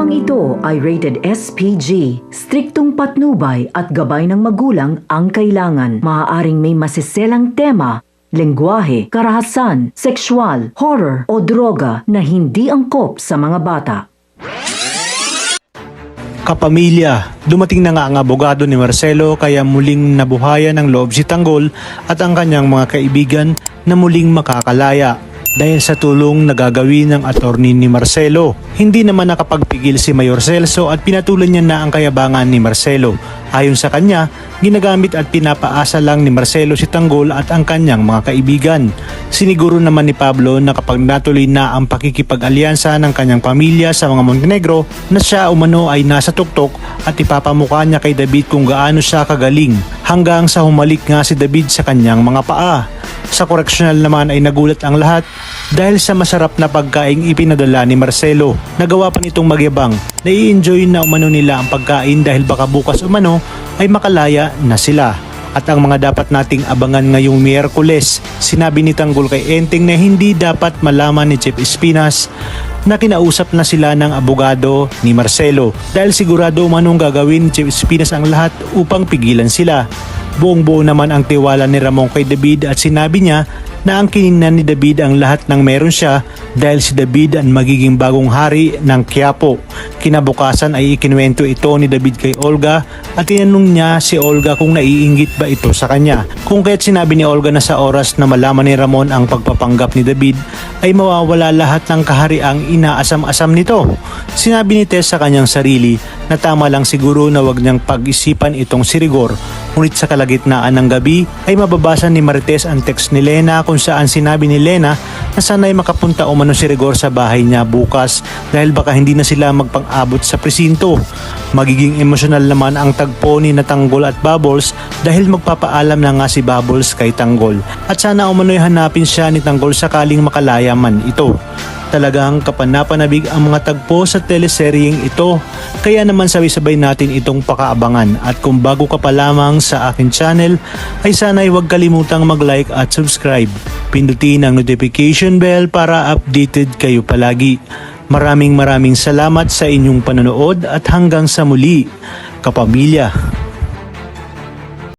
Programang ito ay rated SPG. Striktong patnubay at gabay ng magulang ang kailangan. Maaaring may masiselang tema, lengguwahe, karahasan, sexual, horror o droga na hindi angkop sa mga bata. Kapamilya, dumating na nga ang abogado ni Marcelo kaya muling nabuhayan ng loob si Tanggol at ang kanyang mga kaibigan na muling makakalaya. Dahil sa tulong na gagawin ng attorney ni Marcelo. Hindi naman nakapagpigil si Mayor Celso at pinatulan niya na ang kayabangan ni Marcelo. Ayon sa kanya, ginagamit at pinapaasa lang ni Marcelo si Tanggol at ang kanyang mga kaibigan. Siniguro naman ni Pablo na kapag natuloy na ang pakikipag-alyansa ng kanyang pamilya sa mga Montenegro na siya umano ay nasa tuktok at ipapamukha niya kay David kung gaano siya kagaling hanggang sa humalik nga si David sa kanyang mga paa. Sa koreksyonal naman ay nagulat ang lahat dahil sa masarap na pagkaing ipinadala ni Marcelo. Nagawa pa nitong magyabang na i-enjoy na umano nila ang pagkain dahil baka bukas umano ay makalaya na sila. At ang mga dapat nating abangan ngayong Miyerkules, sinabi ni Tanggol kay Enteng na hindi dapat malaman ni Chief Espinas na kinausap na sila ng abogado ni Marcelo dahil sigurado umanong gagawin ni Chief Espinas ang lahat upang pigilan sila. Buong-buo naman ang tiwala ni Ramon kay David at sinabi niya na ang kiningnan ni David ang lahat ng meron siya dahil si David ang magiging bagong hari ng Quiapo. Kinabukasan ay ikinuwento ito ni David kay Olga at tinanong niya si Olga kung naiinggit ba ito sa kanya. Kung kaya't sinabi ni Olga na sa oras na malaman ni Ramon ang pagpapanggap ni David ay mawawala lahat ng kahariang inaasam-asam nito. Sinabi ni Tess sa kanyang sarili na tama lang siguro na wag niyang pag-isipan itong si Rigor. Ngunit sa kalagitnaan ng gabi ay mababasa ni Marites ang text ni Lena kung saan sinabi ni Lena na sana'y makapunta umano si Rigor sa bahay niya bukas dahil baka hindi na sila magpang-abot sa presinto. Magiging emosyonal naman ang tagpo ni Tanggol at Bubbles dahil magpapaalam na nga si Bubbles kay Tanggol. At sana umano'y hanapin siya ni Tanggol sakaling makalaya man ito. Talagang kapanapanabig ang mga tagpo sa teleseryeng ito. Kaya naman sabay-sabay natin itong pakaabangan. At kung bago ka pa lamang sa akin channel, ay sana'y huwag kalimutang mag-like at subscribe. Pindutin ang notification bell para updated kayo palagi. Maraming salamat sa inyong panonood at hanggang sa muli, kapamilya.